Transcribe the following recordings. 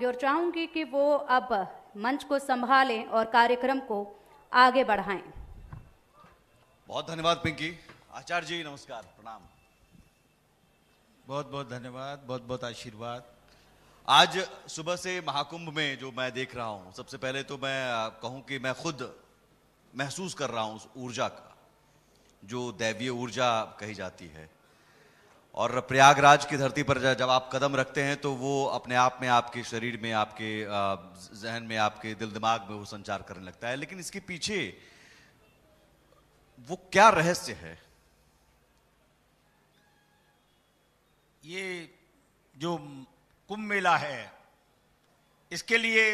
चाहूंगी और चाहूंगी कि वो अब मंच को संभालें और कार्यक्रम को आगे बढ़ाएं। बहुत धन्यवाद पिंकी। आचार्य जी नमस्कार, प्रणाम। बहुत बहुत धन्यवाद, बहुत बहुत आशीर्वाद। आज सुबह से महाकुंभ में जो मैं देख रहा हूं, सबसे पहले तो मैं कहूं कि मैं खुद महसूस कर रहा हूं उस ऊर्जा का, जो दैवीय ऊर्जा कही जाती है। और प्रयागराज की धरती पर जब आप कदम रखते हैं तो वो अपने आप में आपके शरीर में, आपके जहन में, आपके दिल दिमाग में वो संचार करने लगता है। लेकिन इसके पीछे वो क्या रहस्य है? ये जो कुंभ मेला है, इसके लिए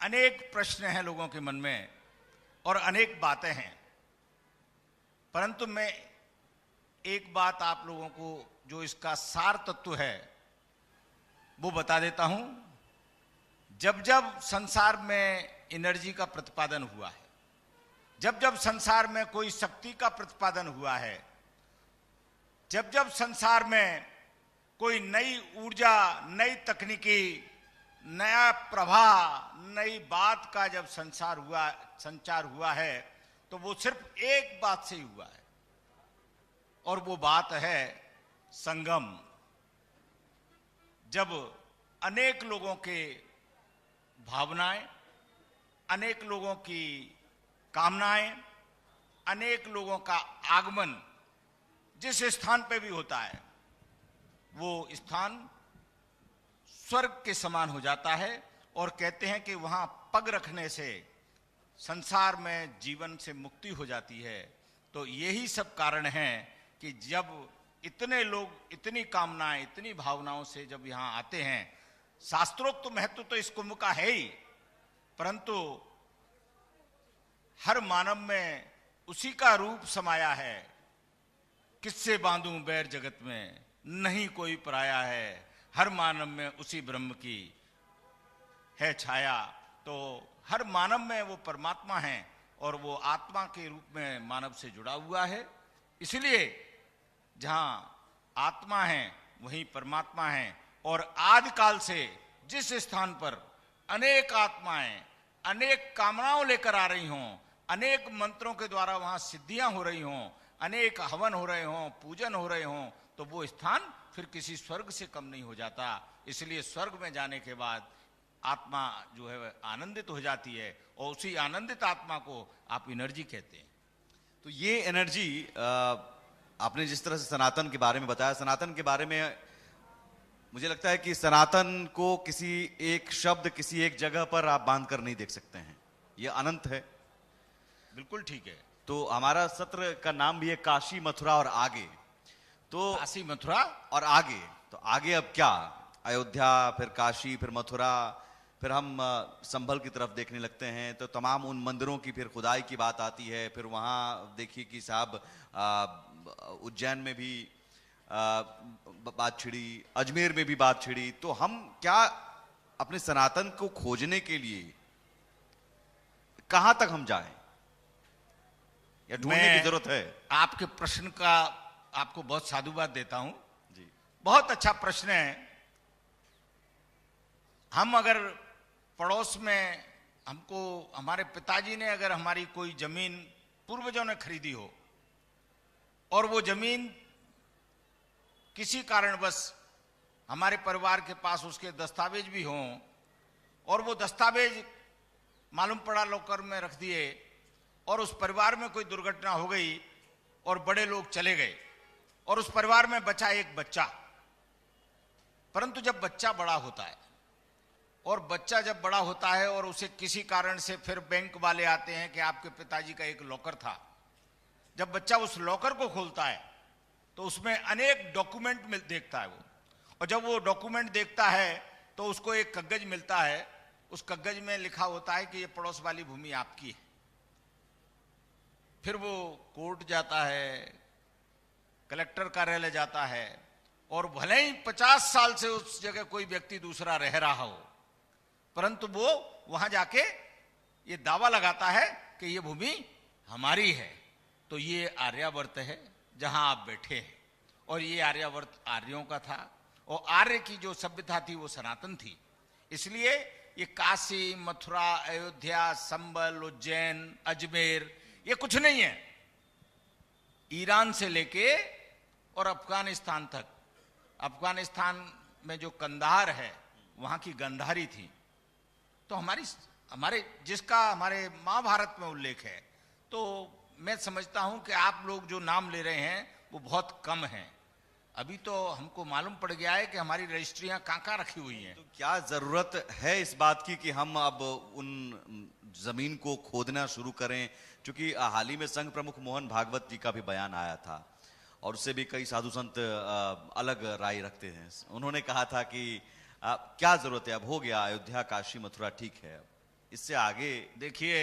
अनेक प्रश्न हैं लोगों के मन में और अनेक बातें हैं, परंतु मैं एक बात आप लोगों को जो इसका सार तत्व है वो बता देता हूं। जब जब संसार में एनर्जी का प्रतिपादन हुआ है, जब जब संसार में कोई शक्ति का प्रतिपादन हुआ है, जब जब संसार में कोई नई ऊर्जा, नई तकनीकी, नया प्रवाह, नई बात का जब संचार हुआ है तो वो सिर्फ एक बात से ही हुआ है, और वो बात है संगम। जब अनेक लोगों के भावनाएं, अनेक लोगों की कामनाएं, अनेक लोगों का आगमन जिस स्थान पे भी होता है वो स्थान स्वर्ग के समान हो जाता है, और कहते हैं कि वहां पग रखने से संसार में जीवन से मुक्ति हो जाती है। तो यही सब कारण है कि जब इतने लोग, इतनी कामनाएं, इतनी भावनाओं से जब यहां आते हैं, शास्त्रोक्त महत्व तो इस कुंभ का है ही, परंतु हर मानव में उसी का रूप समाया है। किससे बांधूं बैर जगत में, नहीं कोई पराया है, हर मानव में उसी ब्रह्म की है छाया। तो हर मानव में वो परमात्मा है और वो आत्मा के रूप में मानव से जुड़ा हुआ है। इसलिए जहां आत्मा है वहीं परमात्मा है, और आदि काल से जिस स्थान पर अनेक आत्माएं अनेक कामनाओं लेकर आ रही हों, अनेक मंत्रों के द्वारा वहां सिद्धियां हो रही हों, अनेक हवन हो रहे हों, पूजन हो रहे हों, तो वो स्थान फिर किसी स्वर्ग से कम नहीं हो जाता। इसलिए स्वर्ग में जाने के बाद आत्मा जो है आनंदित हो जाती है, और उसी आनंदित आत्मा को आप एनर्जी कहते हैं। तो ये एनर्जी, आपने जिस तरह से सनातन के बारे में बताया, सनातन के बारे में मुझे लगता है कि सनातन को किसी एक शब्द, किसी एक जगह पर आप बांध कर नहीं देख सकते हैं। ये अनंत है। बिल्कुल ठीक है। तो हमारा सत्र का नाम भी है काशी, मथुरा और आगे। तो काशी, मथुरा और आगे, तो आगे अब क्या? अयोध्या, फिर काशी, फिर मथुरा, फिर हम संभल की तरफ देखने लगते हैं तो तमाम उन मंदिरों की फिर खुदाई की बात आती है। फिर वहाँ देखिए कि साहब उज्जैन में भी बात छिड़ी, अजमेर में भी बात छिड़ी। तो हम क्या अपने सनातन को खोजने के लिए कहां तक हम जाएं, या ढूंढने की जरूरत है? आपके प्रश्न का आपको बहुत साधुवाद देता हूं जी। बहुत अच्छा प्रश्न है। हम अगर पड़ोस में, हमको हमारे पिताजी ने अगर हमारी कोई जमीन पूर्वजों ने खरीदी हो और वो जमीन किसी कारणवश हमारे परिवार के पास उसके दस्तावेज भी हों, और वो दस्तावेज मालूम पड़ा लॉकर में रख दिए, और उस परिवार में कोई दुर्घटना हो गई और बड़े लोग चले गए और उस परिवार में बचा एक बच्चा, परंतु जब बच्चा बड़ा होता है, और बच्चा जब बड़ा होता है और उसे किसी कारण से फिर बैंक वाले आते हैं कि आपके पिताजी का एक लॉकर था, जब बच्चा उस लॉकर को खोलता है तो उसमें अनेक डॉक्यूमेंट देखता है वो, और जब वो डॉक्यूमेंट देखता है तो उसको एक कागज मिलता है। उस कागज में लिखा होता है कि ये पड़ोस वाली भूमि आपकी है। फिर वो कोर्ट जाता है, कलेक्टर कार्यालय जाता है, और भले ही 50 साल से उस जगह कोई व्यक्ति दूसरा रह रहा हो, परंतु वो वहां जाके ये दावा लगाता है कि ये भूमि हमारी है। तो ये आर्यावर्त है जहां आप बैठे हैं, और ये आर्यावर्त आर्यों का था, और आर्य की जो सभ्यता थी वो सनातन थी। इसलिए ये काशी, मथुरा, अयोध्या, संबल, उज्जैन, अजमेर ये कुछ नहीं है। ईरान से लेके और अफगानिस्तान तक, अफगानिस्तान में जो कंधार है वहां की गंधारी थी। तो हमारे जिसका हमारे महाभारत में उल्लेख है, तो मैं समझता हूं कि आप लोग जो नाम ले रहे हैं वो बहुत कम हैं। अभी तो हमको मालूम पड़ गया है कि हमारी रजिस्ट्रियां कहाँ रखी हुई हैं। तो क्या जरूरत है इस बात की कि हम अब उन जमीन को खोदना शुरू करें? क्योंकि हाल ही में संघ प्रमुख मोहन भागवत जी का भी बयान आया था और उससे भी कई साधु संत अलग राय रखते हैं। उन्होंने कहा था कि क्या जरूरत है, अब हो गया, अयोध्या, काशी, मथुरा ठीक है, इससे आगे। देखिए,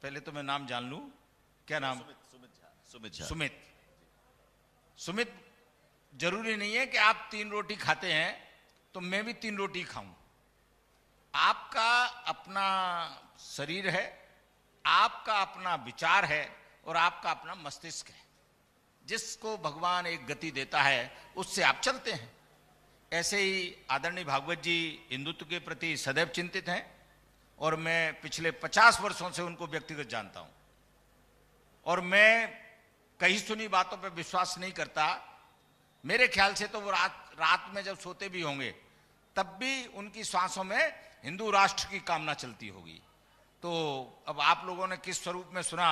पहले तो मैं नाम जान लूं, क्या नाम? सुमित। सुमित, जरूरी नहीं है कि आप 3 रोटी खाते हैं तो मैं भी 3 रोटी खाऊं। आपका अपना शरीर है, आपका अपना विचार है और आपका अपना मस्तिष्क है। जिसको भगवान एक गति देता है उससे आप चलते हैं। ऐसे ही आदरणीय भागवत जी हिंदुत्व के प्रति सदैव चिंतित हैं और मैं पिछले 50 वर्षों से उनको व्यक्तिगत जानता हूं और मैं कहीं सुनी बातों पर विश्वास नहीं करता। मेरे ख्याल से तो वो रात में जब सोते भी होंगे तब भी उनकी सांसों में हिंदू राष्ट्र की कामना चलती होगी। तो अब आप लोगों ने किस स्वरूप में सुना,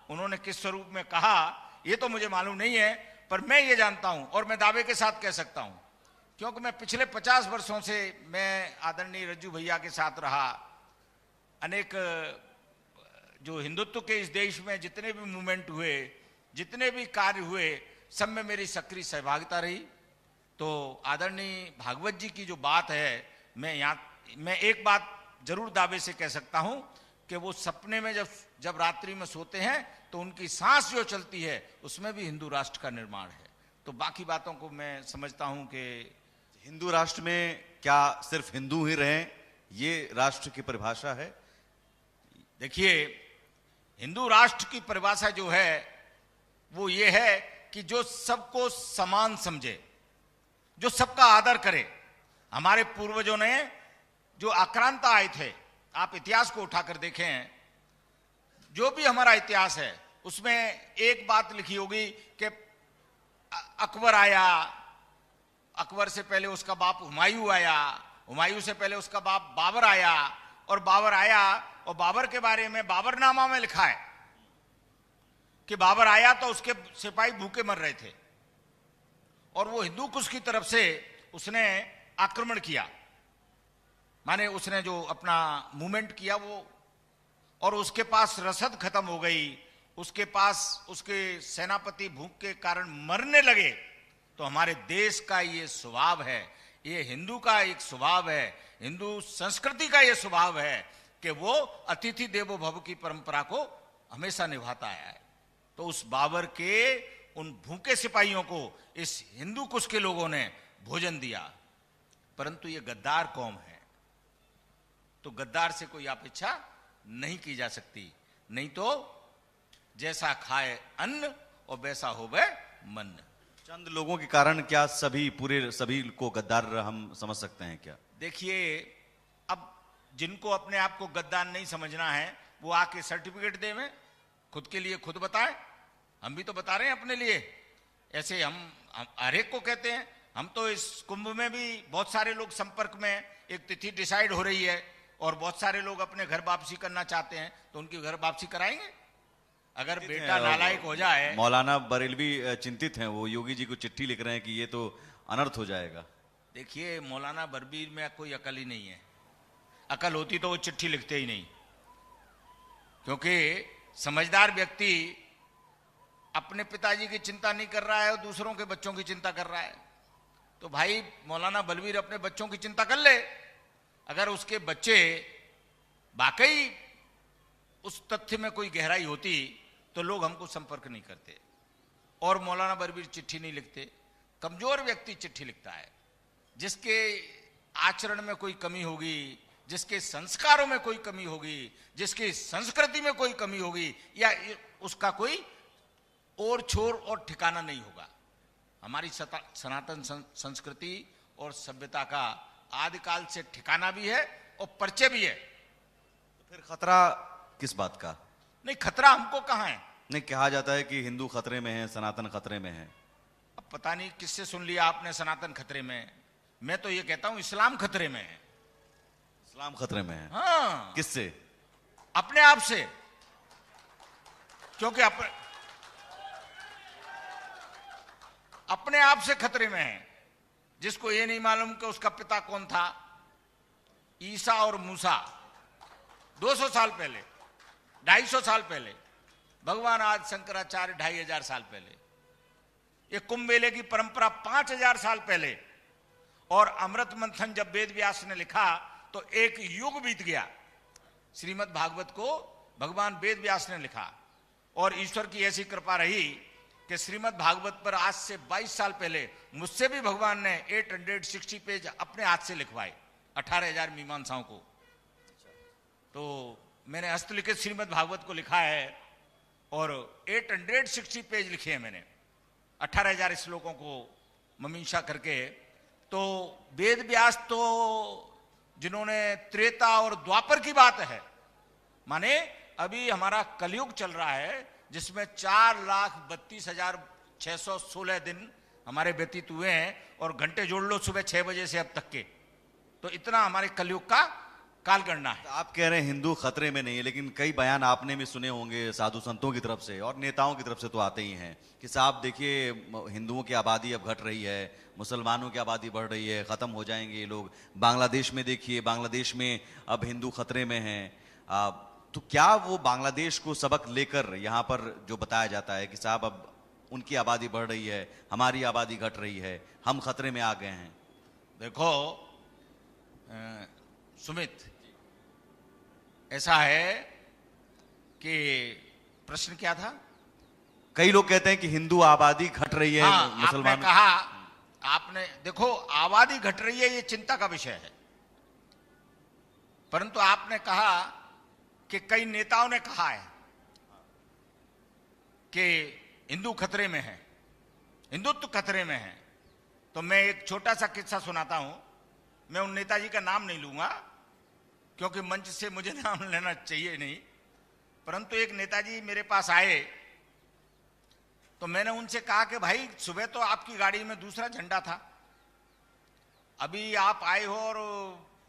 उन्होंने किस स्वरूप में कहा, ये तो मुझे मालूम नहीं है, पर मैं ये जानता हूं और मैं दावे के साथ कह सकता हूं, क्योंकि मैं पिछले 50 वर्षों से मैं आदरणीय रज्जू भैया के साथ रहा। अनेक जो हिंदुत्व के इस देश में जितने भी मूवमेंट हुए, जितने भी कार्य हुए, सब में मेरी सक्रिय सहभागिता रही। तो आदरणीय भागवत जी की जो बात है, मैं एक बात जरूर दावे से कह सकता हूं कि वो सपने में जब रात्रि में सोते हैं तो उनकी सांस जो चलती है उसमें भी हिंदू राष्ट्र का निर्माण है। तो बाकी बातों को मैं समझता हूं कि हिंदू राष्ट्र में क्या सिर्फ हिंदू ही रहें, ये राष्ट्र की परिभाषा है? देखिए, हिंदू राष्ट्र की परिभाषा जो है वो ये है कि जो सबको समान समझे, जो सबका आदर करे। हमारे पूर्वजों ने जो आक्रांता आए थे, आप इतिहास को उठाकर देखें, जो भी हमारा इतिहास है उसमें एक बात लिखी होगी कि अकबर आया, अकबर से पहले उसका बाप हुमायूं आया, हुमायूं से पहले उसका बाप बाबर आया, और बाबर आया और बाबर के बारे में बाबरनामा में लिखा है कि बाबर आया तो उसके सिपाही भूखे मर रहे थे और वो हिंदू कुश की तरफ से उसने आक्रमण किया, माने उसने जो अपना मूवमेंट किया वो, और उसके पास रसद खत्म हो गई, उसके पास उसके सेनापति भूख के कारण मरने लगे। तो हमारे देश का ये स्वभाव है, ये हिंदू का एक स्वभाव है, हिंदू संस्कृति का ये स्वभाव है कि वो अतिथि देवो भव की परंपरा को हमेशा निभाता आया है। तो उस बाबर के उन भूखे सिपाहियों को इस हिंदू कुश के लोगों ने भोजन दिया, परंतु ये गद्दार कौम है, तो गद्दार से कोई अपेक्षा नहीं की जा सकती। नहीं तो जैसा खाए अन्न और वैसा होवे मन। चंद लोगों के कारण क्या सभी को गद्दार हम समझ सकते हैं क्या? देखिए, अब जिनको अपने आप को गद्दार नहीं समझना है वो आके सर्टिफिकेट देवें, खुद के लिए खुद बताएं। हम भी तो बता रहे हैं अपने लिए, ऐसे हम हर एक को कहते हैं। हम तो इस कुंभ में भी बहुत सारे लोग संपर्क में, एक तिथि डिसाइड हो रही है और बहुत सारे लोग अपने घर वापसी करना चाहते हैं, तो उनकी घर वापसी कराएंगे। अगर बेटा नालायक हो जाए, मौलाना बरेलवी चिंतित हैं, वो योगी जी को चिट्ठी लिख रहे हैं कि ये तो अनर्थ हो जाएगा। देखिए, मौलाना बरबीर में कोई अकल ही नहीं है। अकल होती तो वो चिट्ठी लिखते ही नहीं, क्योंकि समझदार व्यक्ति अपने पिताजी की चिंता नहीं कर रहा है और दूसरों के बच्चों की चिंता कर रहा है। तो भाई मौलाना बलवीर अपने बच्चों की चिंता कर ले। अगर उसके बच्चे वाकई उस तथ्य में कोई गहराई होती तो लोग हमको संपर्क नहीं करते और मौलाना बलवीर चिट्ठी नहीं लिखते। कमजोर व्यक्ति चिट्ठी लिखता है, जिसके आचरण में कोई कमी होगी, जिसके संस्कारों में कोई कमी होगी, जिसकी संस्कृति में कोई कमी होगी, या उसका कोई और छोर और ठिकाना नहीं होगा। हमारी सनातन संस्कृति और सभ्यता का आदिकाल से ठिकाना भी है और परिचय भी है। फिर खतरा किस बात का? नहीं, खतरा हमको कहां है? नहीं, कहा जाता है कि हिंदू खतरे में है, सनातन खतरे में है। अब पता नहीं किससे सुन लिया आपने सनातन खतरे में। मैं तो ये कहता हूं इस्लाम खतरे में है। इस्लाम खतरे में है? हाँ, किससे? अपने आप से। क्योंकि अपने आप से खतरे में है, जिसको ये नहीं मालूम कि उसका पिता कौन था। ईसा और मूसा 200 साल पहले, 250 साल पहले, भगवान आज शंकराचार्य 2500 साल पहले, ये कुंभ मेले की परंपरा 5000 साल पहले, और अमृत मंथन जब वेद व्यास ने लिखा तो एक युग बीत गया। श्रीमद् भागवत को भगवान वेद व्यास ने लिखा, और ईश्वर की ऐसी कृपा रही कि श्रीमद् भागवत पर आज से 22 साल पहले मुझसे भी भगवान ने 860 पेज अपने हाथ से लिखवाए, 18,000 मीमांसाओं को। तो मैंने हस्तलिखित श्रीमद् भागवत को लिखा है और 860 पेज लिखे हैं मैंने, 18,000 श्लोकों को ममीषा करके। तो वेद व्यास तो जिन्होंने त्रेता और द्वापर की बात है, माने अभी हमारा कलयुग चल रहा है जिसमें 4,32,616 दिन हमारे व्यतीत हुए हैं, और घंटे जोड़ लो सुबह 6 बजे से अब तक के, तो इतना हमारे कलयुग का कालगणना है। तो आप कह रहे हैं हिंदू खतरे में नहीं है, लेकिन कई बयान आपने भी सुने होंगे साधु संतों की तरफ से और नेताओं की तरफ से तो आते ही हैं कि साहब देखिए हिंदुओं की आबादी अब घट रही है, मुसलमानों की आबादी बढ़ रही है, खत्म हो जाएंगे ये लोग। बांग्लादेश में देखिए, बांग्लादेश में अब हिंदू खतरे में हैं। तो क्या वो बांग्लादेश को सबक लेकर यहाँ पर जो बताया जाता है कि साहब अब उनकी आबादी बढ़ रही है, हमारी आबादी घट रही है, हम खतरे में आ गए हैं? देखो सुमित, ऐसा है कि प्रश्न क्या था? कई लोग कहते हैं कि हिंदू आबादी घट रही है, हाँ, मुसलमान। आपने कहा, आपने देखो आबादी घट रही है ये चिंता का विषय है, परंतु आपने कहा कि कई नेताओं ने कहा है कि हिंदू खतरे में है, हिंदुत्व खतरे में है। तो मैं एक छोटा सा किस्सा सुनाता हूं। मैं उन नेताजी का नाम नहीं लूंगा क्योंकि मंच से मुझे नाम लेना चाहिए नहीं, परंतु एक नेताजी मेरे पास आए तो मैंने उनसे कहा कि भाई सुबह तो आपकी गाड़ी में दूसरा झंडा था, अभी आप आए हो और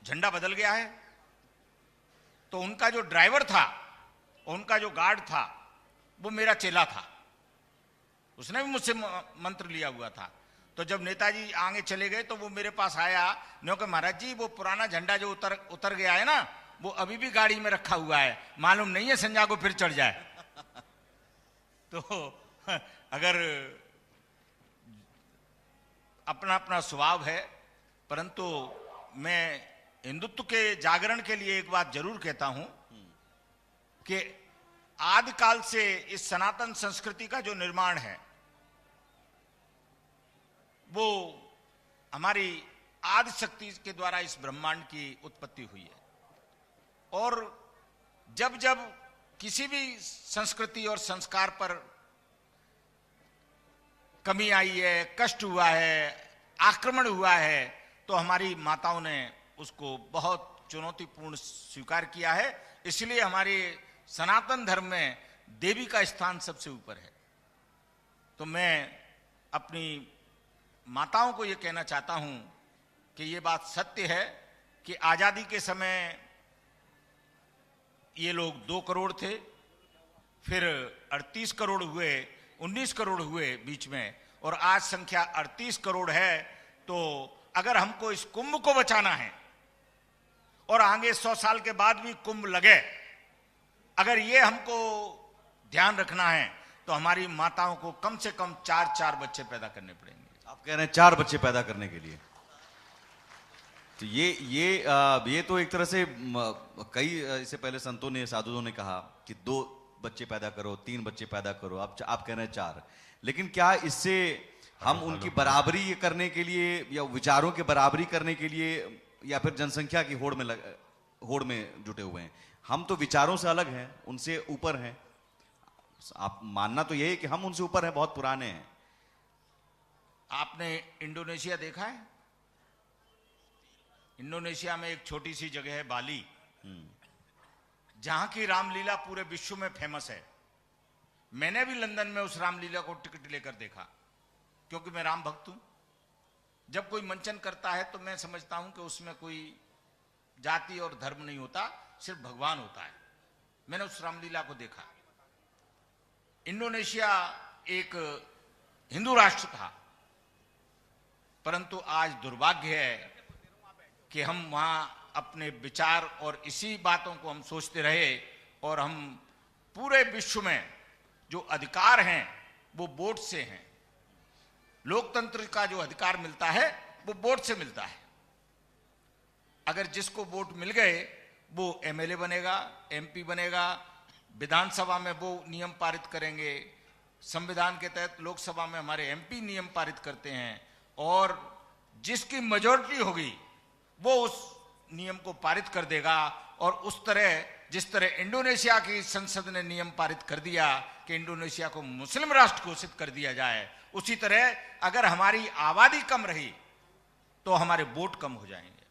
झंडा बदल गया है। तो उनका जो ड्राइवर था, उनका जो गार्ड था, वो मेरा चेला था, उसने भी मुझसे मंत्र लिया हुआ था। तो जब नेताजी आगे चले गए तो वो मेरे पास आया, ने कहा महाराज जी वो पुराना झंडा जो उतर गया है ना, वो अभी भी गाड़ी में रखा हुआ है, मालूम नहीं है संजा को फिर चढ़ जाए। तो अगर अपना अपना स्वभाव है, परंतु मैं हिंदुत्व के जागरण के लिए एक बात जरूर कहता हूं कि आदिकाल से इस सनातन संस्कृति का जो निर्माण है वो हमारी आदि शक्ति के द्वारा इस ब्रह्मांड की उत्पत्ति हुई है। और जब जब किसी भी संस्कृति और संस्कार पर कमी आई है, कष्ट हुआ है, आक्रमण हुआ है, तो हमारी माताओं ने उसको बहुत चुनौतीपूर्ण स्वीकार किया है। इसलिए हमारे सनातन धर्म में देवी का स्थान सबसे ऊपर है। तो मैं अपनी माताओं को यह कहना चाहता हूं कि यह बात सत्य है कि आजादी के समय ये लोग 2 करोड़ थे, फिर 38 करोड़ हुए, 19 करोड़ हुए बीच में, और आज संख्या 38 करोड़ है। तो अगर हमको इस कुंभ को बचाना है और आगे 100 साल के बाद भी कुंभ लगे, अगर ये हमको ध्यान रखना है तो हमारी माताओं को कम से कम 4 बच्चे पैदा करने पड़ेंगे। आप कह रहे हैं 4 बच्चे पैदा करने के लिए? तो ये तो एक तरह से कई इससे पहले संतों ने, साधुओं ने कहा कि 2 बच्चे पैदा करो, 3 बच्चे पैदा करो, आप कह रहे हैं 4। लेकिन क्या इससे हम उनकी बराबरी करने के लिए या विचारों की बराबरी करने के लिए या फिर जनसंख्या की होड़ में जुटे हुए हैं? हम तो विचारों से अलग हैं, उनसे ऊपर हैं। आप मानना तो यही है कि हम उनसे ऊपर हैं, बहुत पुराने हैं। आपने इंडोनेशिया देखा है? इंडोनेशिया में एक छोटी सी जगह है बाली, जहां की रामलीला पूरे विश्व में फेमस है। मैंने भी लंदन में उस रामलीला को टिकट लेकर देखा, क्योंकि मैं राम भक्त हूं। जब कोई मंचन करता है तो मैं समझता हूं कि उसमें कोई जाति और धर्म नहीं होता, सिर्फ भगवान होता है। मैंने उस रामलीला को देखा। इंडोनेशिया एक हिंदू राष्ट्र था, परंतु आज दुर्भाग्य है कि हम वहां अपने विचार और इसी बातों को हम सोचते रहे, और हम पूरे विश्व में जो अधिकार हैं वो वोट से हैं। लोकतंत्र का जो अधिकार मिलता है वो वोट से मिलता है। अगर जिसको वोट मिल गए वो एमएलए बनेगा, एमपी बनेगा, विधानसभा में वो नियम पारित करेंगे, संविधान के तहत लोकसभा में हमारे एमपी नियम पारित करते हैं, और जिसकी मेजॉरिटी होगी वो उस नियम को पारित कर देगा। और उस तरह जिस तरह इंडोनेशिया की संसद ने नियम पारित कर दिया कि इंडोनेशिया को मुस्लिम राष्ट्र घोषित कर दिया जाए, उसी तरह अगर हमारी आबादी कम रही तो हमारे वोट कम हो जाएंगे,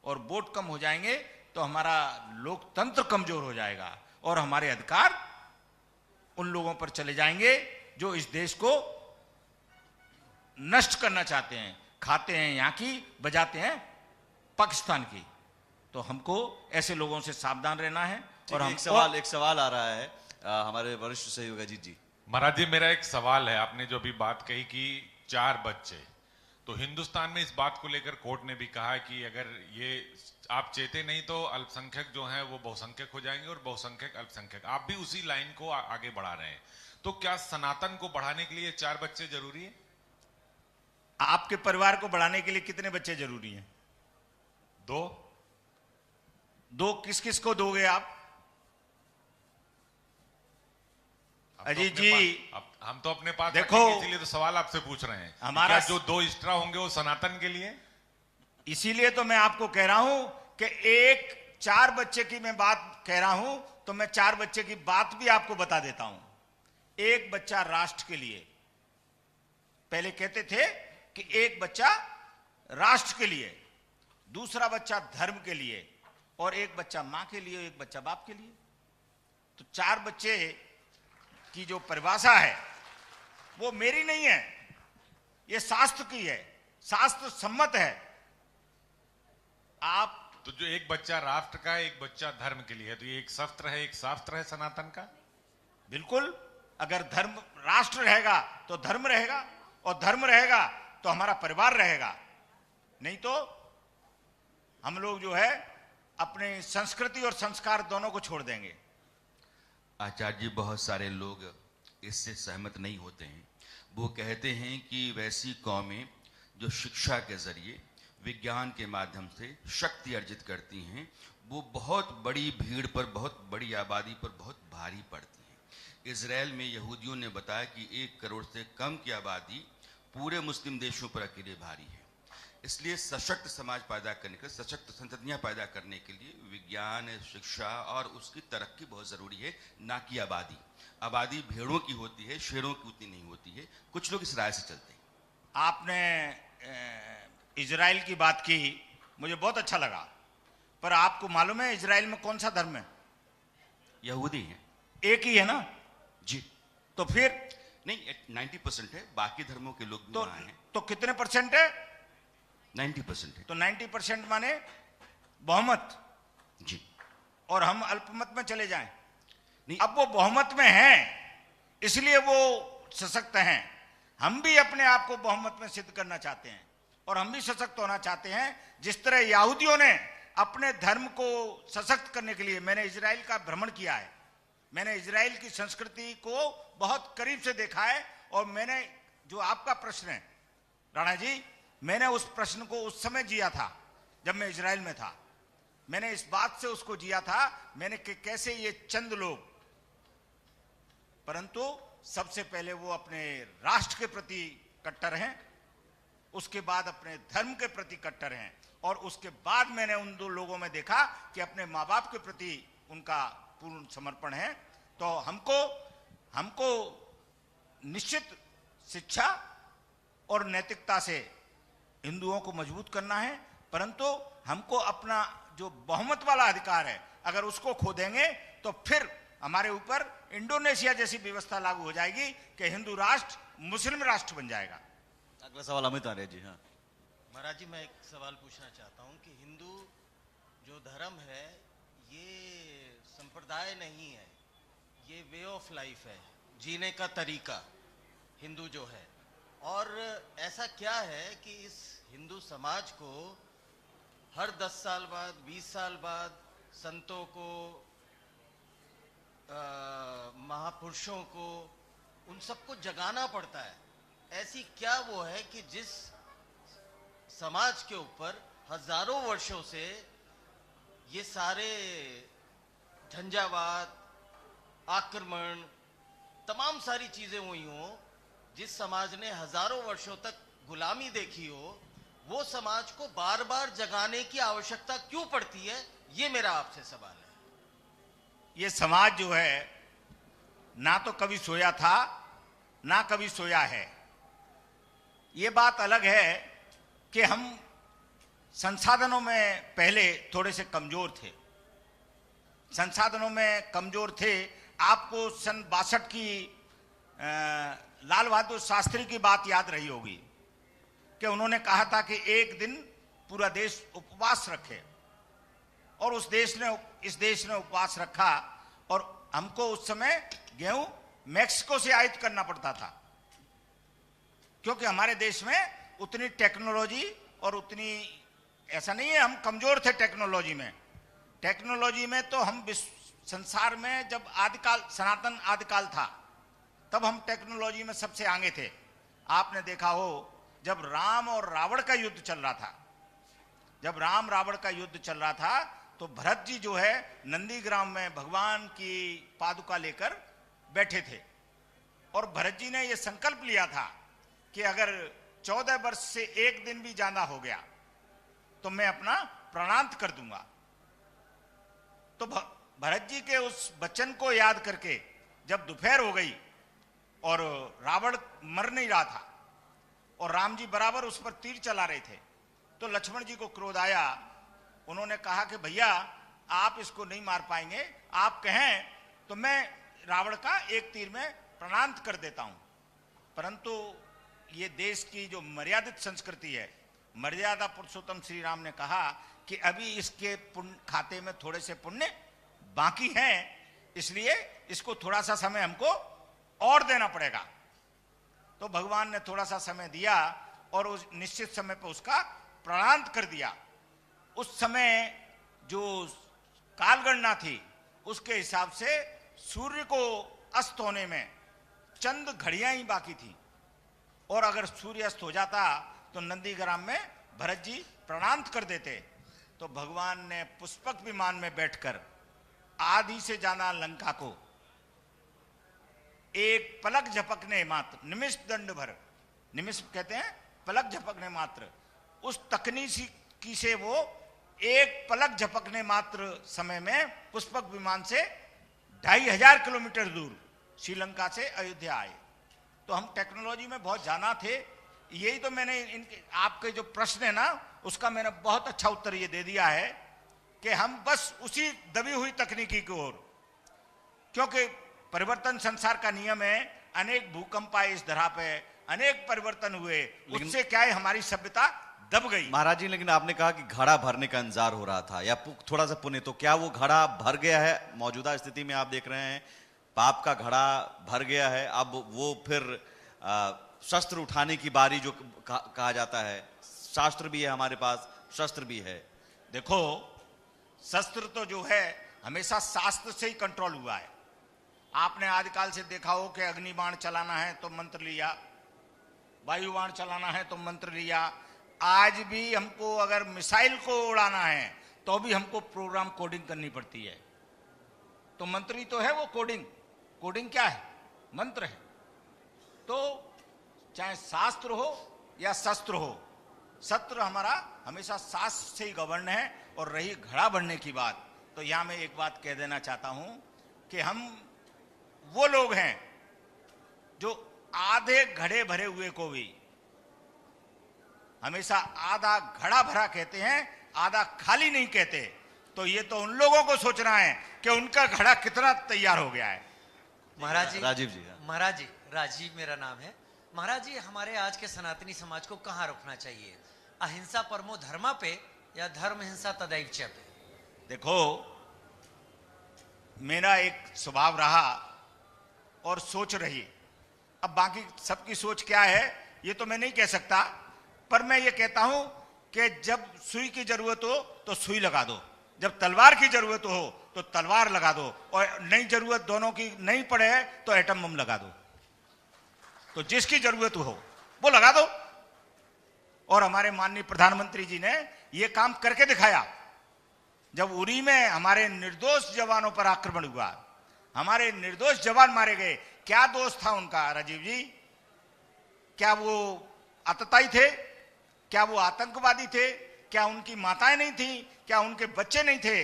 और वोट कम हो जाएंगे तो हमारा लोकतंत्र कमजोर हो जाएगा, और हमारे अधिकार उन लोगों पर चले जाएंगे जो इस देश को नष्ट करना चाहते हैं। खाते हैं यहाँ की, बजाते हैं पाकिस्तान की। तो हमको ऐसे लोगों से सावधान रहना है। और हम एक सवाल आ रहा है हमारे वरिष्ठ सहयोगी अजीत जी। महाराज जी, मेरा एक सवाल है। आपने जो अभी बात कही कि 4 बच्चे, तो हिंदुस्तान में इस बात को लेकर कोर्ट ने भी कहा कि अगर ये आप चेते नहीं तो अल्पसंख्यक जो हैं वो बहुसंख्यक हो जाएंगे और बहुसंख्यक अल्पसंख्यक। आप भी उसी लाइन को आगे बढ़ा रहे हैं, तो क्या सनातन को बढ़ाने के लिए 4 बच्चे जरूरी है? आपके परिवार को बढ़ाने के लिए कितने बच्चे जरूरी हैं? 2। किस किस को दोगे आप? अजीत जी, हम तो अपने पास देखो, रखेंगे, इसीलिए तो सवाल आपसे पूछ रहे हैं। हमारा जो 2 एक्स्ट्रा होंगे वो सनातन के लिए? इसीलिए तो मैं आपको कह रहा हूं कि एक 4 बच्चे की मैं बात कह रहा हूं, तो मैं 4 बच्चे की बात भी आपको बता देता हूं। एक बच्चा राष्ट्र के लिए, पहले कहते थे कि एक बच्चा राष्ट्र के लिए, दूसरा बच्चा धर्म के लिए, और एक बच्चा मां के लिए, एक बच्चा बाप के लिए। तो 4 बच्चे की जो परिभाषा है वो मेरी नहीं है, ये शास्त्र की है, शास्त्र सम्मत है। आप तो जो एक बच्चा राष्ट्र का है, एक बच्चा धर्म के लिए है, तो ये एक शस्त्र है, एक शास्त्र है सनातन का? बिल्कुल। अगर धर्म राष्ट्र रहेगा तो धर्म रहेगा, और धर्म रहेगा तो हमारा परिवार रहेगा। नहीं तो हम लोग जो है अपने संस्कृति और संस्कार दोनों को छोड़ देंगे। आचार्य जी, बहुत सारे लोग इससे सहमत नहीं होते हैं। वो कहते हैं कि वैसी कौमें जो शिक्षा के जरिए, विज्ञान के माध्यम से शक्ति अर्जित करती हैं, वो बहुत बड़ी भीड़ पर, बहुत बड़ी आबादी पर बहुत भारी पड़ती हैं। इजराइल में यहूदियों ने बताया कि 1 करोड़ से कम की आबादी पूरे मुस्लिम देशों पर अकेले भारी है। इसलिए सशक्त समाज पैदा करने के, सशक्त संततियाँ पैदा करने के लिए विज्ञान, शिक्षा और उसकी तरक्की बहुत ज़रूरी है, ना कि आबादी। आबादी भेड़ों की होती है, शेरों की उतनी नहीं होती है। कुछ लोग इस राय से चलते हैं। आपने इजराइल की बात की, मुझे बहुत अच्छा लगा, पर आपको मालूम है इजराइल में कौन सा धर्म है? यहूदी हैं। एक ही है ना जी। तो फिर नहीं, 90% है, बाकी धर्मों के लोग भी तो, वहाँ हैं। तो कितने परसेंट है? 90% है। तो 90% माने बहुमत, जी। और हम अल्पमत में चले जाएं। नहीं, अब वो बहुमत में हैं, इसलिए वो सशक्त हैं। हम भी अपने आप को बहुमत में सिद्ध करना चाहते हैं, और हम भी सशक्त होना चाहते हैं। जिस तरह यहूदियों ने अपने धर्म को सशक्त करने के लिए, मैंने इजराइल का भ्रमण किया है, मैंने इजराइल की संस्कृति को बहुत करीब से देखा है, और मैंने जो आपका प्रश्न है राणा जी, मैंने उस प्रश्न को उस समय जिया था जब मैं इजराइल में था। मैंने इस बात से उसको जिया था, मैंने कि कैसे ये चंद लोग, परंतु सबसे पहले वो अपने राष्ट्र के प्रति कट्टर हैं, उसके बाद अपने धर्म के प्रति कट्टर हैं, और उसके बाद मैंने उन 2 लोगों में देखा कि अपने माँ बाप के प्रति उनका पूर्ण समर्पण है। तो हमको निश्चित शिक्षा और नैतिकता से हिंदुओं को मजबूत करना है, परंतु हमको अपना जो बहुमत वाला अधिकार है अगर उसको खो देंगे तो फिर हमारे ऊपर इंडोनेशिया जैसी व्यवस्था लागू हो जाएगी कि हिंदू राष्ट्र मुस्लिम राष्ट्र बन जाएगा। अगला सवाल अमित आर्य जी। हाँ महाराज जी, मैं एक सवाल पूछना चाहता हूं कि हिंदू जो धर्म है ये संप्रदाय नहीं है, ये वे ऑफ लाइफ है, जीने का तरीका हिंदू जो है। और ऐसा क्या है कि इस हिंदू समाज को हर 10 साल बाद 20 साल बाद संतों को, महापुरुषों को, उन सबको जगाना पड़ता है? ऐसी क्या वो है कि जिस समाज के ऊपर हजारों वर्षों से ये सारे झंझावात, आक्रमण, तमाम सारी चीजें हुई हों, जिस समाज ने हजारों वर्षों तक गुलामी देखी हो, वो समाज को बार बार जगाने की आवश्यकता क्यों पड़ती है? ये मेरा आपसे सवाल है। ये समाज जो है ना तो कभी सोया था ना कभी सोया है। ये बात अलग है कि हम संसाधनों में पहले थोड़े से कमजोर थे, संसाधनों में कमजोर थे। आपको सन 62 की लाल बहादुर शास्त्री की बात याद रही होगी कि उन्होंने कहा था कि एक दिन पूरा देश उपवास रखे, और इस देश ने उपवास रखा, और हमको उस समय गेहूं मैक्सिको से आयात करना पड़ता था, क्योंकि हमारे देश में उतनी टेक्नोलॉजी और उतनी, ऐसा नहीं है हम कमजोर थे टेक्नोलॉजी में तो हम संसार में जब आदिकाल, सनातन आदिकाल था, तब हम टेक्नोलॉजी में सबसे आगे थे। आपने देखा हो जब राम और रावण का युद्ध चल रहा था, जब राम रावण का युद्ध चल रहा था, तो भरत जी जो है नंदीग्राम में भगवान की पादुका लेकर बैठे थे, और भरत जी ने यह संकल्प लिया था कि अगर 14 वर्ष से एक दिन भी ज्यादा हो गया तो मैं अपना प्राणांत कर दूंगा। तो भरत जी के उस वचन को याद करके जब दोपहर हो गई और रावण मर नहीं रहा था और राम जी बराबर उस पर तीर चला रहे थे, तो लक्ष्मण जी को क्रोध आया। उन्होंने कहा कि भैया आप इसको नहीं मार पाएंगे, आप कहें तो मैं रावण का एक तीर में प्राणांत कर देता हूं। परंतु ये देश की जो मर्यादित संस्कृति है, मर्यादा पुरुषोत्तम श्री राम ने कहा कि अभी इसके खाते में थोड़े से पुण्य बाकी हैं, इसलिए इसको थोड़ा सा समय हमको और देना पड़ेगा। तो भगवान ने थोड़ा सा समय दिया और उस निश्चित समय पर उसका प्राणांत कर दिया। उस समय जो कालगणना थी उसके हिसाब से सूर्य को अस्त होने में चंद घड़ियां ही बाकी थी, और अगर सूर्य अस्त हो जाता तो नंदीग्राम में भरत जी प्राणांत कर देते। तो भगवान ने पुष्पक विमान में बैठकर आधी से ज्यादा लंका को एक पलक झपकने मात्र, निमिष दंड भर, निमिष कहते हैं पलक झपकने मात्र, उस तकनीकी से वो एक पलक झपकने मात्र समय में पुष्पक विमान से 2500 किलोमीटर दूर श्रीलंका से अयोध्या आए। तो हम टेक्नोलॉजी में बहुत जाना थे। यही तो मैंने आपके जो प्रश्न है ना, उसका मैंने बहुत अच्छा उत्तर ये दे दिया है कि हम बस उसी दबी हुई तकनीकी की ओर, क्योंकि परिवर्तन संसार का नियम है, अनेक भूकंप आए इस धरा पे, अनेक परिवर्तन हुए, उससे क्या है हमारी सभ्यता दब गई। महाराज जी, लेकिन आपने कहा कि घड़ा भरने का इंतजार हो रहा था या थोड़ा सा पुण्य, तो क्या वो घड़ा भर गया है? मौजूदा स्थिति में आप देख रहे हैं पाप का घड़ा भर गया है, अब वो फिर शस्त्र उठाने की बारी जो कहा जाता है, शास्त्र भी है हमारे पास, शस्त्र भी है। देखो, शस्त्र तो जो है हमेशा शास्त्र से ही कंट्रोल हुआ है। आपने आदिकाल से देखा हो कि अग्निबाण चलाना है तो मंत्र लिया, वायुबाण चलाना है तो मंत्र लिया। आज भी हमको अगर मिसाइल को उड़ाना है तो भी हमको प्रोग्राम कोडिंग करनी पड़ती है। तो मंत्र ही तो है वो कोडिंग। कोडिंग क्या है? मंत्र है। तो चाहे शास्त्र हो या शस्त्र हो, शस्त्र हमारा हमेशा शास्त्र से ही गवर्न है। और रही घड़ा बढ़ने की बात, तो यहां मैं एक बात कह देना चाहता हूं कि हम वो लोग हैं जो आधे घड़े भरे हुए को भी हमेशा आधा घड़ा भरा कहते हैं, आधा खाली नहीं कहते, तो ये तो उन लोगों को सोचना है कि उनका घड़ा कितना तैयार हो गया है। महाराज जी, राजीव जी, हाँ। महाराज जी, राजीव मेरा नाम है। महाराज जी, हमारे आज के सनातनी समाज को कहाँ रोकना चाहिए? अहिंसा परमो धर्मा पे या धर्म हिंसा तदैव च पे? देखो, मेरा एक स्वभाव रहा और सोच रही, अब बाकी सबकी सोच क्या है ये तो मैं नहीं कह सकता, पर मैं ये कहता हूं कि जब सुई की जरूरत हो तो सुई लगा दो, जब तलवार की जरूरत हो तो तलवार लगा दो, और नई जरूरत दोनों की नहीं पड़े तो एटम बम लगा दो। तो जिसकी जरूरत हो वो लगा दो। और हमारे माननीय प्रधानमंत्री जी ने यह काम करके दिखाया। जब उरी में हमारे निर्दोष जवानों पर आक्रमण हुआ, हमारे निर्दोष जवान मारे गए, क्या दोष था उनका राजीव जी? क्या वो आतताई थे? क्या वो आतंकवादी थे? क्या उनकी माताएं नहीं थी? क्या उनके बच्चे नहीं थे?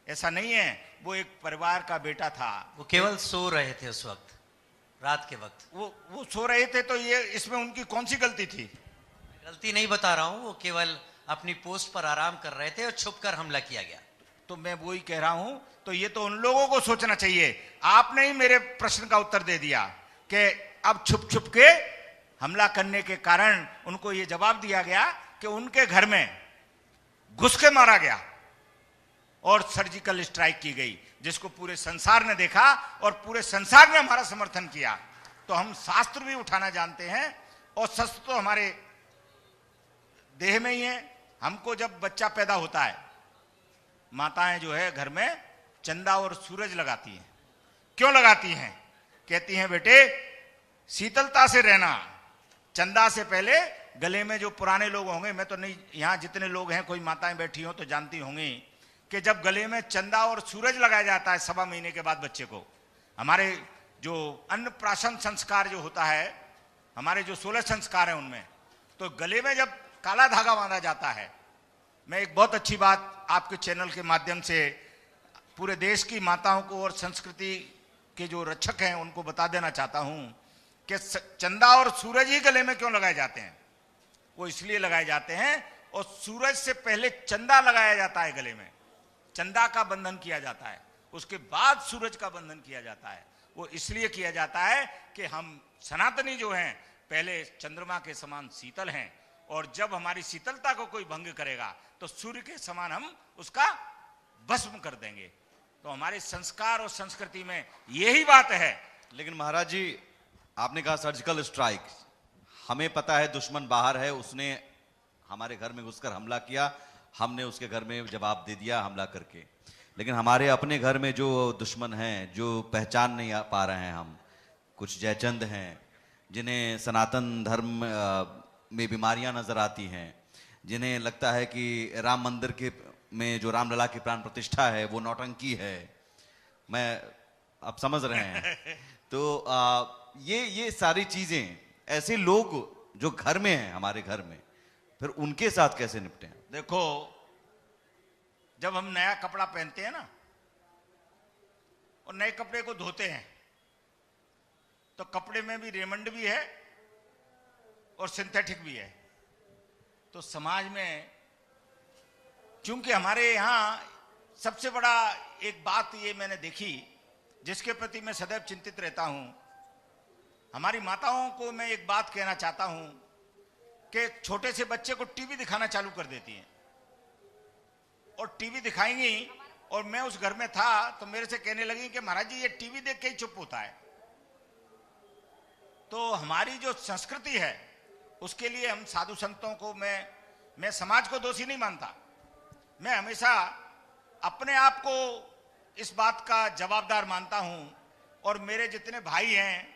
ऐसा नहीं है, वो एक परिवार का बेटा था। वो केवल सो रहे थे उस वक्त, रात के वक्त। वो सो रहे थे, तो ये इसमें उनकी कौन सी गलती थी? गलती नहीं बता रहा हूं, वो केवल अपनी पोस्ट पर आराम कर रहे थे और छुपकर हमला किया गया। तो मैं वही कह रहा हूं, तो ये तो उन लोगों को सोचना चाहिए। आपने ही मेरे प्रश्न का उत्तर दे दिया कि अब छुप छुप के हमला करने के कारण उनको ये जवाब दिया गया कि उनके घर में घुस के मारा गया और सर्जिकल स्ट्राइक की गई, जिसको पूरे संसार ने देखा और पूरे संसार ने हमारा समर्थन किया। तो हम शास्त्र भी उठाना जानते हैं और शस्त्र तो हमारे देह में ही है। हमको जब बच्चा पैदा होता है, माताएं जो है घर में चंदा और सूरज लगाती हैं। क्यों लगाती हैं? कहती हैं बेटे शीतलता से रहना। चंदा से पहले गले में, जो पुराने लोग होंगे, मैं तो नहीं, यहां जितने लोग हैं कोई माताएं बैठी हो तो जानती होंगी कि जब गले में चंदा और सूरज लगाया जाता है 1.25 महीने के बाद बच्चे को, हमारे जो अन्नप्राशन संस्कार जो होता है, हमारे जो 16 संस्कार हैं उनमें, तो गले में जब काला धागा बांधा जाता है। मैं एक बहुत अच्छी बात आपके चैनल के माध्यम से पूरे देश की माताओं को और संस्कृति के जो रक्षक हैं उनको बता देना चाहता हूं कि चंदा और सूरज ही गले में क्यों लगाए जाते हैं। वो इसलिए लगाए जाते हैं, और सूरज से पहले चंदा लगाया जाता है गले में, चंदा का बंधन किया जाता है, उसके बाद सूरज का बंधन किया जाता है। वो इसलिए किया जाता है कि हम सनातनी जो हैं पहले चंद्रमा के समान शीतल हैं, और जब हमारी शीतलता को कोई भंग करेगा तो सूर्य के समान हम उसका भस्म कर देंगे। तो हमारे संस्कार और संस्कृति में यही बात है। लेकिन महाराज जी, आपने कहा सर्जिकल स्ट्राइक, हमें पता है दुश्मन बाहर है, उसने हमारे घर में घुसकर हमला किया, हमने उसके घर में जवाब दे दिया हमला करके। लेकिन हमारे अपने घर में जो दुश्मन हैं, जो पहचान नहीं पा रहे हैं, हम कुछ जयचंद हैं जिन्हें सनातन धर्म में बीमारियां नजर आती हैं, जिन्हें लगता है कि राम मंदिर के में जो रामलला की प्राण प्रतिष्ठा है वो नौटंकी है। मैं आप समझ रहे हैं। तो ये सारी चीजें, ऐसे लोग जो घर में हैं, हमारे घर में, फिर उनके साथ कैसे निपटे हैं? देखो, जब हम नया कपड़ा पहनते हैं ना और नए कपड़े को धोते हैं, तो कपड़े में भी रेमंड भी है और सिंथेटिक भी है। तो समाज में, चूंकि हमारे यहां सबसे बड़ा एक बात ये मैंने देखी, जिसके प्रति मैं सदैव चिंतित रहता हूं, हमारी माताओं को मैं एक बात कहना चाहता हूं कि छोटे से बच्चे को टीवी दिखाना चालू कर देती हैं, और टीवी दिखाएंगी, और मैं उस घर में था तो मेरे से कहने लगी कि महाराज जी ये टीवी देख के ही चुप होता है। तो हमारी जो संस्कृति है उसके लिए हम साधु संतों को, मैं समाज को दोषी नहीं मानता, मैं हमेशा अपने आप को इस बात का जवाबदार मानता हूं। और मेरे जितने भाई हैं,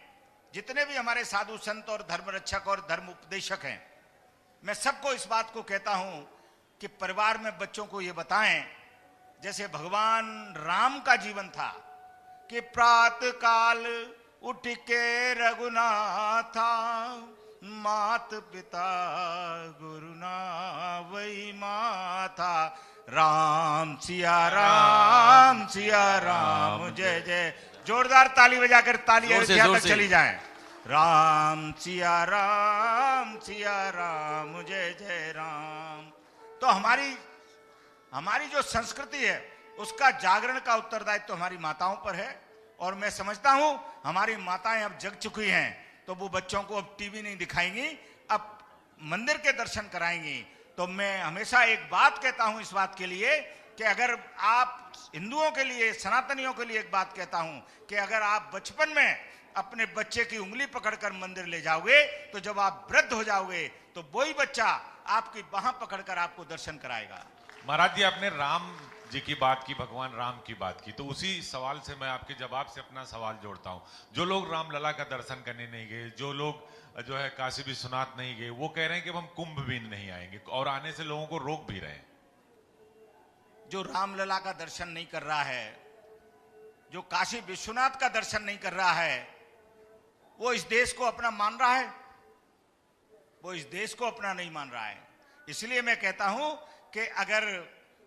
जितने भी हमारे साधु संत और धर्म रक्षक और धर्म उपदेशक हैं, मैं सबको इस बात को कहता हूं कि परिवार में बच्चों को ये बताएं, जैसे भगवान राम का जीवन था कि प्रातः काल उठ के रघुनाथा, मात पिता गुरु ना वही माथा, राम सिया राम जय जय। जोरदार ताली बजाकर ताली अयोध्या तक चली जाए। राम सिया राम जय जय राम। तो हमारी जो संस्कृति है उसका जागरण का उत्तरदायित्व तो हमारी माताओं पर है। और मैं समझता हूं हमारी माताएं अब जग चुकी हैं, तो वो बच्चों को अब टीवी नहीं दिखाएंगी, अब मंदिर के दर्शन कराएंगी। तो मैं हमेशा एक बात कहता हूं इस बात के लिए कि अगर आप हिंदुओं के लिए, सनातनियों के लिए एक बात कहता हूं कि अगर आप बचपन में अपने बच्चे की उंगली पकड़कर मंदिर ले जाओगे, तो जब आप वृद्ध हो जाओगे तो वही बच्चा आपकी बाह पकड़कर आपको दर्शन कराएगा। महाराज जी, आपने राम जी की बात की, भगवान राम की बात की, तो उसी सवाल से मैं आपके जवाब से अपना सवाल जोड़ता हूं। जो लोग रामलला का दर्शन करने नहीं गए, जो लोग जो है काशी विश्वनाथ नहीं गए, वो कह रहे हैं कि हम कुंभ भी नहीं आएंगे और आने से लोगों को रोक भी रहे हैं। जो रामलला का दर्शन नहीं कर रहा है, जो काशी विश्वनाथ का दर्शन नहीं कर रहा है, वो इस देश को अपना मान रहा है? वो इस देश को अपना नहीं मान रहा है। इसलिए मैं कहता हूं कि अगर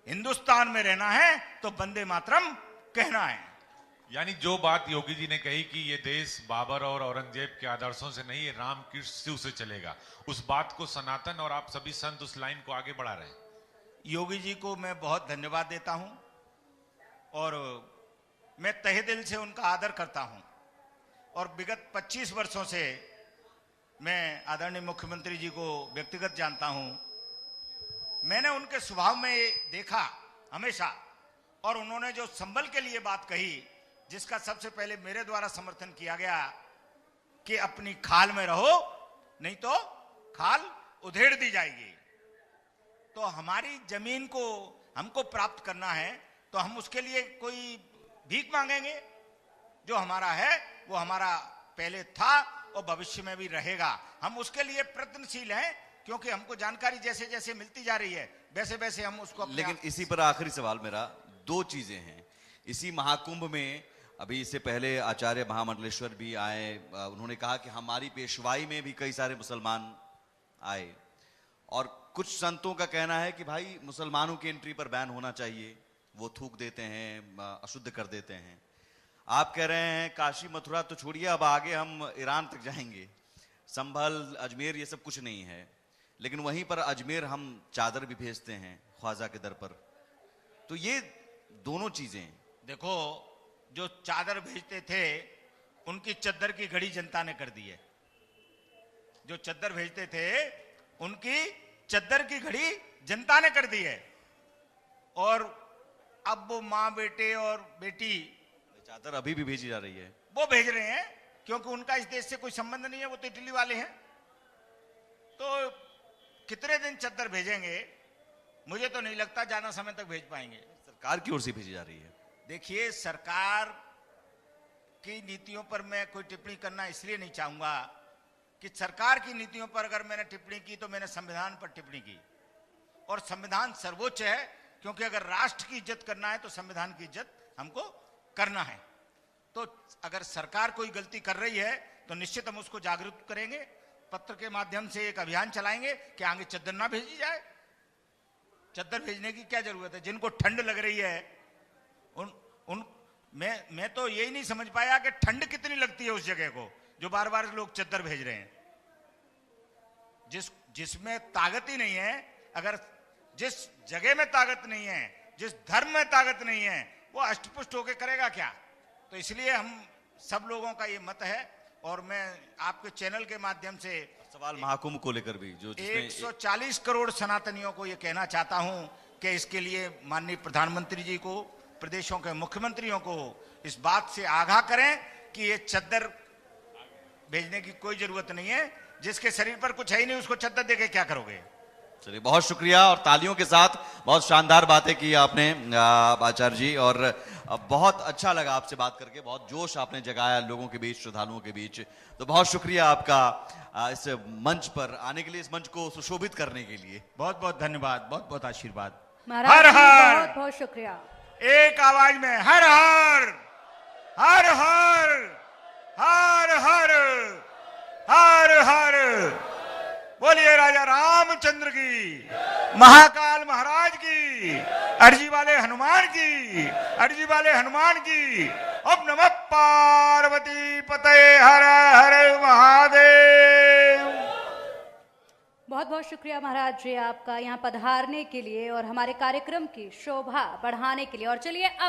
हिंदुस्तान में रहना है तो वंदे मातरम कहना है। यानी जो बात योगी जी ने कही कि ये देश बाबर और औरंगजेब के आदर्शों से नहीं, ये राम की शिव से चलेगा, उस बात को सनातन और आप सभी संत उस लाइन को आगे बढ़ा रहे हैं। योगी जी को मैं बहुत धन्यवाद देता हूं और मैं तहे दिल से उनका आदर करता हूं। और विगत 25 वर्षों से मैं आदरणीय मुख्यमंत्री जी को व्यक्तिगत जानता हूं। मैंने उनके स्वभाव में देखा हमेशा, और उन्होंने जो संबल के लिए बात कही, जिसका सबसे पहले मेरे द्वारा समर्थन किया गया कि अपनी खाल में रहो नहीं तो खाल उधेड़ दी जाएगी। तो हमारी जमीन को हमको प्राप्त करना है तो हम उसके लिए कोई भीख मांगेंगे? जो हमारा है वो हमारा पहले था और भविष्य में भी रहेगा। हम उसके लिए प्रयत्नशील हैं, क्योंकि हमको जानकारी जैसे जैसे मिलती जा रही है वैसे वैसे हम उसको। लेकिन इसी पर आखिरी सवाल मेरा, दो चीजें हैं इसी महाकुंभ में। अभी इससे पहले आचार्य महामंडलेश्वर भी आए, उन्होंने कहा कि हमारी पेशवाई में भी कई सारे मुसलमान आए, और कुछ संतों का कहना है कि भाई मुसलमानों की एंट्री पर बैन होना चाहिए, वो थूक देते हैं, अशुद्ध कर देते हैं। आप कह रहे हैं काशी मथुरा तो छोड़िए, अब आगे हम ईरान तक जाएंगे, संभल अजमेर ये सब कुछ नहीं है, लेकिन वहीं पर अजमेर हम चादर भी भेजते हैं ख्वाजा के दर पर। तो ये दोनों चीजें, देखो, जो चादर भेजते थे उनकी चद्दर की घड़ी जनता ने कर दी है। जो चद्दर भेजते थे उनकी चद्दर की घड़ी जनता ने कर दी है, और अब वो माँ बेटे और बेटी चादर अभी भी भेजी जा रही है, वो भेज रहे हैं, क्योंकि उनका इस देश से कोई संबंध नहीं है, वो तो इटली वाले हैं। तो कितने दिन चद्दर भेजेंगे? मुझे तो नहीं लगता ज्यादा समय तक भेज पाएंगे। सरकार की ओर से भेजी जा रही है। देखिए, सरकार की नीतियों पर मैं कोई टिप्पणी करना इसलिए नहीं चाहूंगा कि सरकार की नीतियों पर अगर मैंने टिप्पणी की तो मैंने संविधान पर टिप्पणी की, और संविधान सर्वोच्च है, क्योंकि अगर राष्ट्र की इज्जत करना है तो संविधान की इज्जत हमको करना है। तो अगर सरकार कोई गलती कर रही है तो निश्चित हम उसको जागरूक करेंगे, पत्र के माध्यम से एक अभियान चलाएंगे कि आगे चद्दर ना भेजी जाए। चद्दर भेजने की क्या जरूरत है? जिनको ठंड लग रही है मैं तो यही नहीं समझ पाया कि ठंड कितनी लगती है उस जगह को जो बार बार लोग चद्दर भेज रहे हैं। जिसमें ताकत ही नहीं है, अगर जिस जगह में ताकत नहीं है, जिस धर्म में ताकत नहीं है, वो अष्टपुष्ट होकर करेगा क्या? तो इसलिए हम सब लोगों का ये मत है, और मैं आपके चैनल के माध्यम से सवाल महाकुंभ को लेकर भी जो 140 करोड़ सनातनियों को ये कहना चाहता हूं कि इसके लिए माननीय प्रधानमंत्री जी को, प्रदेशों के मुख्यमंत्रियों को इस बात से आगाह करें कि ये चद्दर भेजने की कोई जरूरत नहीं है। जिसके शरीर पर कुछ है ही नहीं उसको चद्दर देके क्या करोगे? चलिए, बहुत शुक्रिया, और तालियों के साथ बहुत शानदार बातें की आपने आचार्य जी, और बहुत अच्छा लगा आपसे बात करके, बहुत जोश आपने जगाया लोगों के बीच, श्रद्धालुओं के बीच। तो बहुत शुक्रिया आपका इस मंच पर आने के लिए, इस मंच को सुशोभित करने के लिए। बहुत बहुत धन्यवाद, बहुत बहुत आशीर्वाद। महाराज जी, बहुत बहुत शुक्रिया। एक आवाज में हर हर हर हर हर हर हर हर बोलिए राजा रामचंद्र की, महाकाल महाराज की, अर्जी वाले हनुमान की, अर्जी वाले हनुमान की। अब नमः पार्वती पते हर हर महादेव। बहुत बहुत शुक्रिया महाराज जी आपका यहाँ पधारने के लिए और हमारे कार्यक्रम की शोभा बढ़ाने के लिए। और चलिए अब